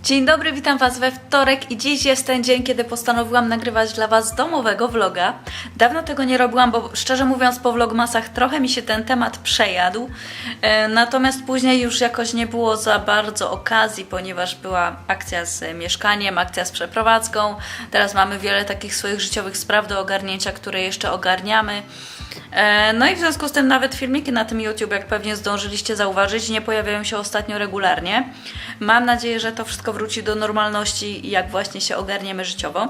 Dzień dobry, witam Was we wtorek i dziś jest ten dzień, kiedy postanowiłam nagrywać dla Was domowego vloga. Dawno tego nie robiłam, bo szczerze mówiąc po vlogmasach trochę mi się ten temat przejadł. Natomiast później już jakoś nie było za bardzo okazji, ponieważ była akcja z mieszkaniem, akcja z przeprowadzką. Teraz mamy wiele takich swoich życiowych spraw do ogarnięcia, które jeszcze ogarniamy. No i w związku z tym nawet filmiki na tym YouTube, jak pewnie zdążyliście zauważyć, nie pojawiają się ostatnio regularnie. Mam nadzieję, że to wszystko wróci do normalności, jak właśnie się ogarniemy życiowo.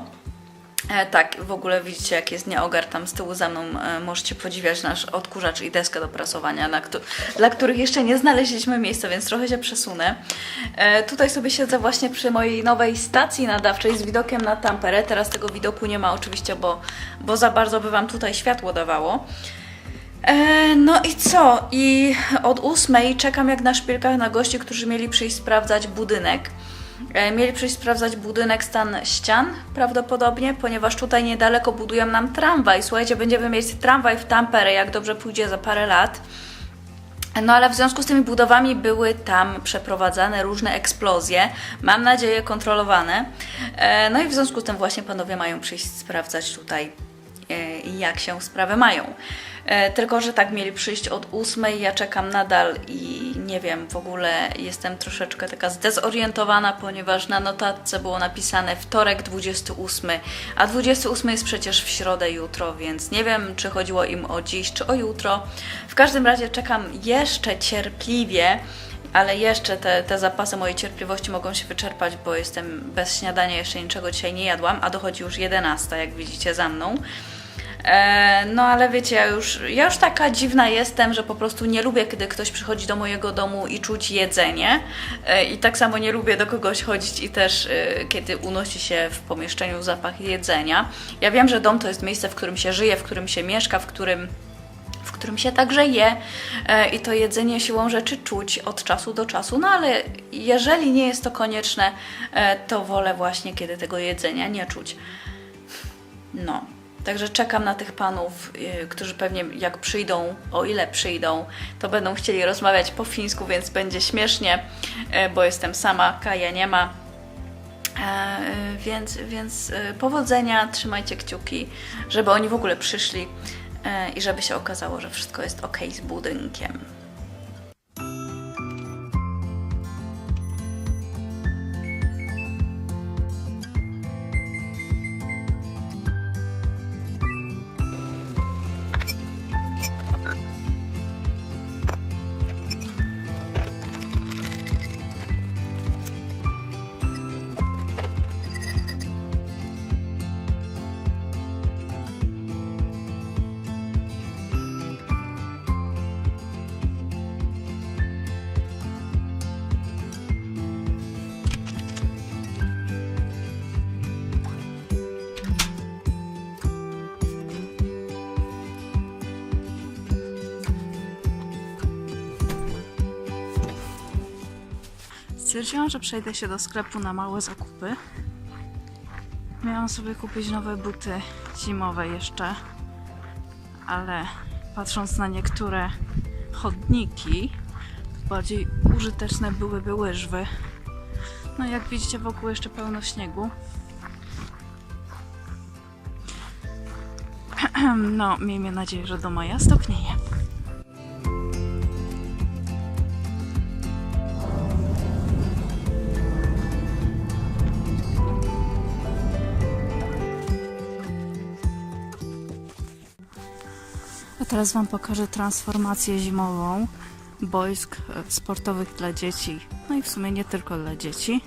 Tak, w ogóle widzicie, jak jest nieogar tam z tyłu za mną. Możecie podziwiać nasz odkurzacz i deskę do prasowania, dla których jeszcze nie znaleźliśmy miejsca, więc trochę się przesunę. Tutaj sobie siedzę właśnie przy mojej nowej stacji nadawczej z widokiem na Tamperę. Teraz tego widoku nie ma oczywiście, bo za bardzo by Wam tutaj światło dawało. No i co? I od 8 czekam jak na szpilkach na gości, którzy mieli przyjść sprawdzać budynek. Mieli przyjść sprawdzać budynek, stan ścian prawdopodobnie, ponieważ tutaj niedaleko budują nam tramwaj. Słuchajcie, będziemy mieć tramwaj w Tamperę, jak dobrze pójdzie za parę lat. No ale w związku z tymi budowami były tam przeprowadzane różne eksplozje, mam nadzieję kontrolowane. No i w związku z tym właśnie panowie mają przyjść sprawdzać tutaj, jak się sprawy mają. Tylko że tak mieli przyjść od 8, ja czekam nadal i nie wiem, w ogóle jestem troszeczkę taka zdezorientowana, ponieważ na notatce było napisane wtorek 28, a 28 jest przecież w środę jutro, więc nie wiem, czy chodziło im o dziś, czy o jutro. W każdym razie czekam jeszcze cierpliwie, ale jeszcze te zapasy mojej cierpliwości mogą się wyczerpać, bo jestem bez śniadania, jeszcze niczego dzisiaj nie jadłam, a dochodzi już 11, jak widzicie za mną. No ale wiecie, ja już taka dziwna jestem, że po prostu nie lubię, kiedy ktoś przychodzi do mojego domu i czuć jedzenie. I tak samo nie lubię do kogoś chodzić i też kiedy unosi się w pomieszczeniu zapach jedzenia. Ja wiem, że dom to jest miejsce, w którym się żyje, w którym się mieszka, w którym się także je i to jedzenie siłą rzeczy czuć od czasu do czasu, no ale jeżeli nie jest to konieczne, to wolę właśnie, kiedy tego jedzenia nie czuć. No. Także czekam na tych panów, którzy pewnie jak przyjdą, o ile przyjdą, to będą chcieli rozmawiać po fińsku, więc będzie śmiesznie, bo jestem sama, Kaja nie ma. Więc powodzenia, trzymajcie kciuki, żeby oni w ogóle przyszli i żeby się okazało, że wszystko jest ok z budynkiem. Stwierdziłam, że przejdę się do sklepu na małe zakupy. Miałam sobie kupić nowe buty zimowe jeszcze, ale patrząc na niektóre chodniki, bardziej użyteczne byłyby łyżwy. No jak widzicie, wokół jeszcze pełno śniegu. No, miejmy nadzieję, że do maja stopnieje. A teraz Wam pokażę transformację zimową boisk sportowych dla dzieci. No i w sumie nie tylko dla dzieci.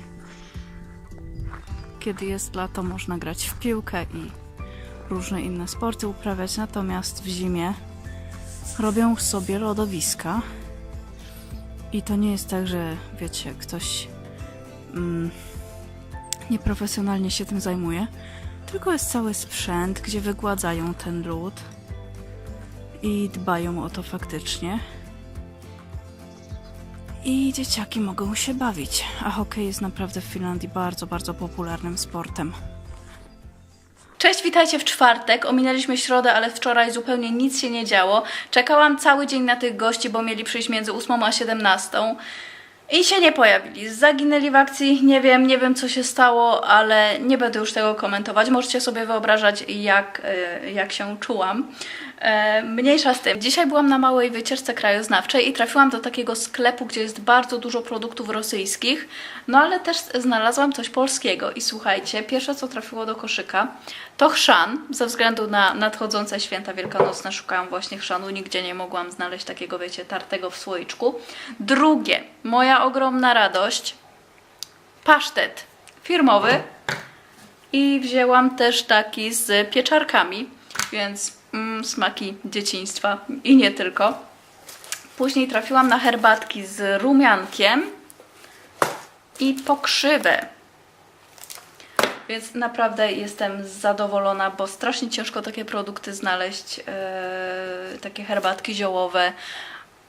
Kiedy jest lato, można grać w piłkę i różne inne sporty uprawiać, natomiast w zimie robią sobie lodowiska. I to nie jest tak, że wiecie, ktoś nieprofesjonalnie się tym zajmuje, tylko jest cały sprzęt, gdzie wygładzają ten lód i dbają o to faktycznie. I dzieciaki mogą się bawić, a hokej jest naprawdę w Finlandii bardzo, bardzo popularnym sportem. Cześć, witajcie w czwartek. Ominęliśmy środę, ale wczoraj zupełnie nic się nie działo. Czekałam cały dzień na tych gości, bo mieli przyjść między 8 a 17. I się nie pojawili. Zaginęli w akcji. Nie wiem co się stało, ale nie będę już tego komentować. Możecie sobie wyobrażać jak się czułam. Mniejsza z tym. Dzisiaj byłam na małej wycieczce krajoznawczej i trafiłam do takiego sklepu, gdzie jest bardzo dużo produktów rosyjskich, no ale też znalazłam coś polskiego. I słuchajcie, pierwsze co trafiło do koszyka to chrzan. Ze względu na nadchodzące święta wielkanocne szukałam właśnie chrzanu. Nigdzie nie mogłam znaleźć takiego, wiecie, tartego w słoiczku. Drugie, moja ogromna radość, pasztet firmowy i wzięłam też taki z pieczarkami, więc smaki dzieciństwa i nie tylko. Później trafiłam na herbatki z rumiankiem i pokrzywę. Więc naprawdę jestem zadowolona, bo strasznie ciężko takie produkty znaleźć, takie herbatki ziołowe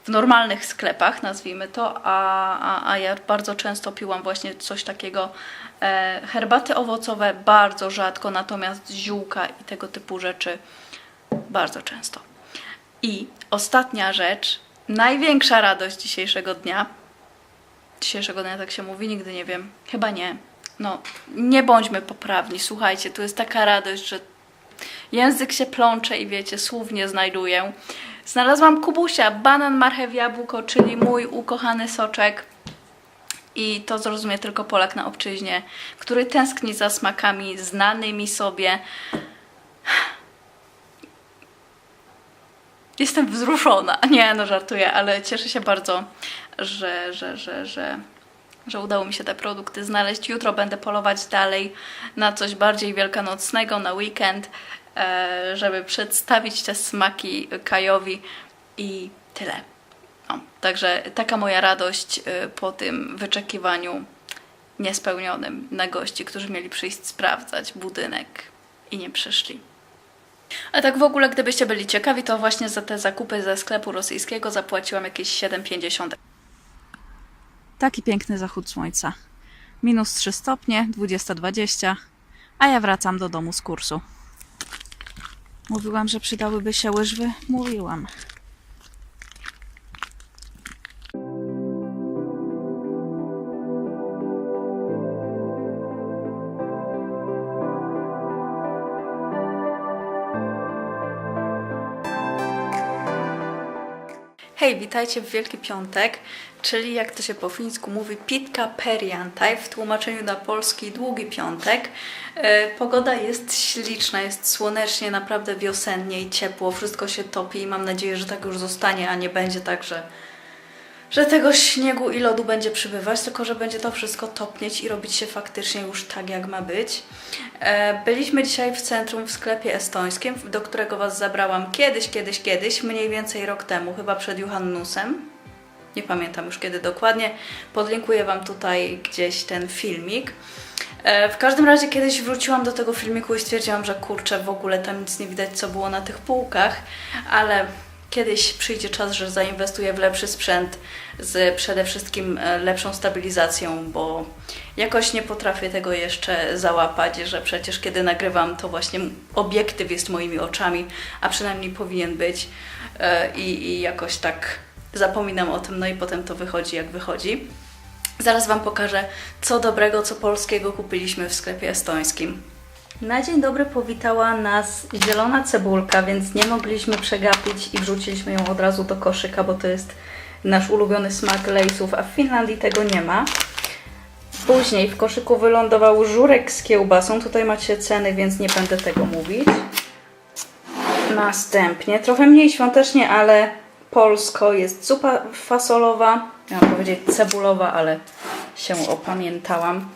w normalnych sklepach, nazwijmy to, a ja bardzo często piłam właśnie coś takiego. Herbaty owocowe bardzo rzadko, natomiast ziółka i tego typu rzeczy bardzo często. I ostatnia rzecz, największa radość dzisiejszego dnia tak się mówi, nigdy nie wiem, chyba nie. No, nie bądźmy poprawni, słuchajcie, tu jest taka radość, że język się plącze i wiecie, słów nie znajduję. Znalazłam Kubusia, banan, marchew, jabłko, czyli mój ukochany soczek. I to zrozumie tylko Polak na obczyźnie, który tęskni za smakami znanymi sobie. Jestem wzruszona. Nie, no żartuję, ale cieszę się bardzo, że udało mi się te produkty znaleźć. Jutro będę polować dalej na coś bardziej wielkanocnego, na weekend, żeby przedstawić te smaki Kajowi i tyle. No, także taka moja radość po tym wyczekiwaniu niespełnionym na gości, którzy mieli przyjść sprawdzać budynek i nie przyszli. A tak w ogóle, gdybyście byli ciekawi, to właśnie za te zakupy ze sklepu rosyjskiego zapłaciłam jakieś 7,50. Taki piękny zachód słońca. Minus 3 stopnie, 20:20, a ja wracam do domu z kursu. Mówiłam, że przydałyby się łyżwy? Mówiłam. Hej, witajcie w Wielki Piątek, czyli jak to się po fińsku mówi Pitka Perjantai, w tłumaczeniu na polski Długi Piątek. Pogoda jest śliczna, jest słonecznie, naprawdę wiosennie i ciepło, wszystko się topi i mam nadzieję, że tak już zostanie, a nie będzie tak, że tego śniegu i lodu będzie przybywać, tylko że będzie to wszystko topnieć i robić się faktycznie już tak, jak ma być. Byliśmy dzisiaj w centrum, w sklepie estońskim, do którego Was zabrałam kiedyś, mniej więcej rok temu, chyba przed Johannusem. Nie pamiętam już kiedy dokładnie. Podlinkuję Wam tutaj gdzieś ten filmik. W każdym razie kiedyś wróciłam do tego filmiku i stwierdziłam, że kurczę, w ogóle tam nic nie widać, co było na tych półkach, ale kiedyś przyjdzie czas, że zainwestuję w lepszy sprzęt z przede wszystkim lepszą stabilizacją, bo jakoś nie potrafię tego jeszcze załapać, że przecież kiedy nagrywam, to właśnie obiektyw jest moimi oczami, a przynajmniej powinien być i jakoś tak zapominam o tym, no i potem to wychodzi jak wychodzi. Zaraz Wam pokażę, co dobrego, co polskiego kupiliśmy w sklepie estońskim. Na dzień dobry powitała nas zielona cebulka, więc nie mogliśmy przegapić i wrzuciliśmy ją od razu do koszyka, bo to jest nasz ulubiony smak lejsów, a w Finlandii tego nie ma. Później w koszyku wylądował żurek z kiełbasą. Tutaj macie ceny, więc nie będę tego mówić. Następnie, trochę mniej świątecznie, ale polsko, jest zupa fasolowa. Miałam powiedzieć cebulowa, ale się opamiętałam.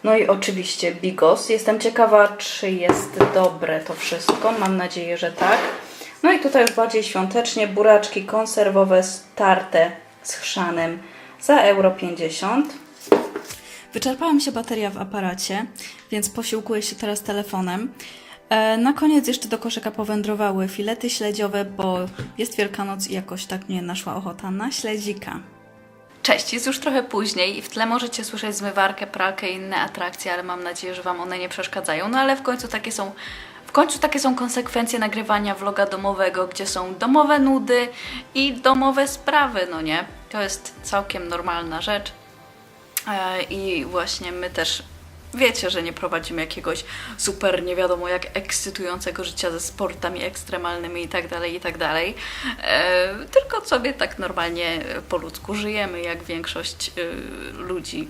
No i oczywiście bigos. Jestem ciekawa, czy jest dobre to wszystko. Mam nadzieję, że tak. No i tutaj już bardziej świątecznie buraczki konserwowe tarte z chrzanem za euro 50. Wyczerpała mi się bateria w aparacie, więc posiłkuję się teraz telefonem. Na koniec jeszcze do koszyka powędrowały filety śledziowe, bo jest Wielkanoc i jakoś tak mnie naszła ochota na śledzika. Cześć, jest już trochę później i w tle możecie słyszeć zmywarkę, pralkę i inne atrakcje, ale mam nadzieję, że Wam one nie przeszkadzają. No ale w końcu takie są konsekwencje nagrywania vloga domowego, gdzie są domowe nudy i domowe sprawy, no nie? To jest całkiem normalna rzecz. I właśnie my też wiecie, że nie prowadzimy jakiegoś super nie wiadomo jak ekscytującego życia ze sportami ekstremalnymi i tak dalej, tylko sobie tak normalnie po ludzku żyjemy, jak większość ludzi.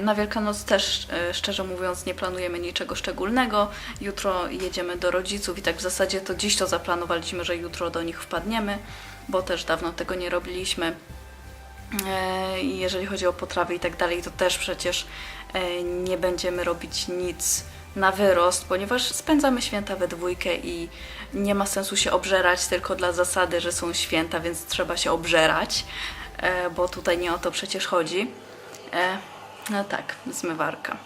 Na Wielkanoc też, szczerze mówiąc, nie planujemy niczego szczególnego. Jutro jedziemy do rodziców i tak w zasadzie to dziś to zaplanowaliśmy, że jutro do nich wpadniemy, bo też dawno tego nie robiliśmy. I jeżeli chodzi o potrawy i tak dalej, to też przecież nie będziemy robić nic na wyrost, ponieważ spędzamy święta we dwójkę i nie ma sensu się obżerać tylko dla zasady, że są święta, więc trzeba się obżerać, bo tutaj nie o to przecież chodzi. No tak, zmywarka.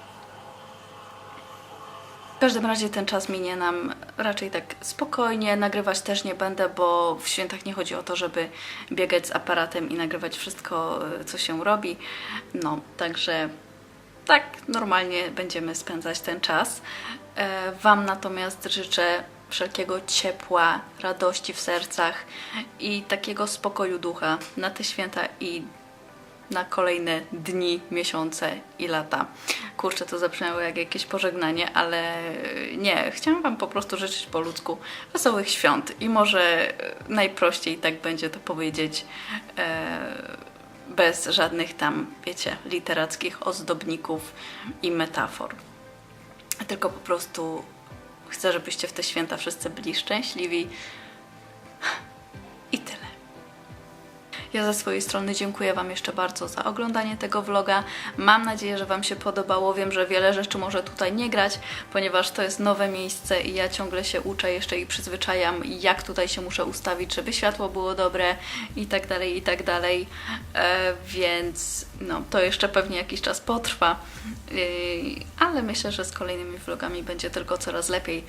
W każdym razie ten czas minie nam raczej tak spokojnie. Nagrywać też nie będę, bo w świętach nie chodzi o to, żeby biegać z aparatem i nagrywać wszystko, co się robi. No, także tak normalnie będziemy spędzać ten czas. Wam natomiast życzę wszelkiego ciepła, radości w sercach i takiego spokoju ducha na te święta i na kolejne dni, miesiące i lata. Kurczę, to zabrzmiało jak jakieś pożegnanie, ale nie. Chciałam Wam po prostu życzyć po ludzku wesołych świąt i może najprościej tak będzie to powiedzieć bez żadnych tam, wiecie, literackich ozdobników i metafor. Tylko po prostu chcę, żebyście w te święta wszyscy byli szczęśliwi i tyle. Ja ze swojej strony dziękuję Wam jeszcze bardzo za oglądanie tego vloga. Mam nadzieję, że Wam się podobało. Wiem, że wiele rzeczy może tutaj nie grać, ponieważ to jest nowe miejsce i ja ciągle się uczę jeszcze i przyzwyczajam, jak tutaj się muszę ustawić, żeby światło było dobre i tak dalej, i tak dalej. Więc no, to jeszcze pewnie jakiś czas potrwa, ale myślę, że z kolejnymi vlogami będzie tylko coraz lepiej,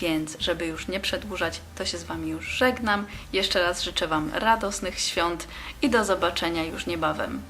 więc żeby już nie przedłużać, to się z Wami już żegnam. Jeszcze raz życzę Wam radosnych świąt i do zobaczenia już niebawem.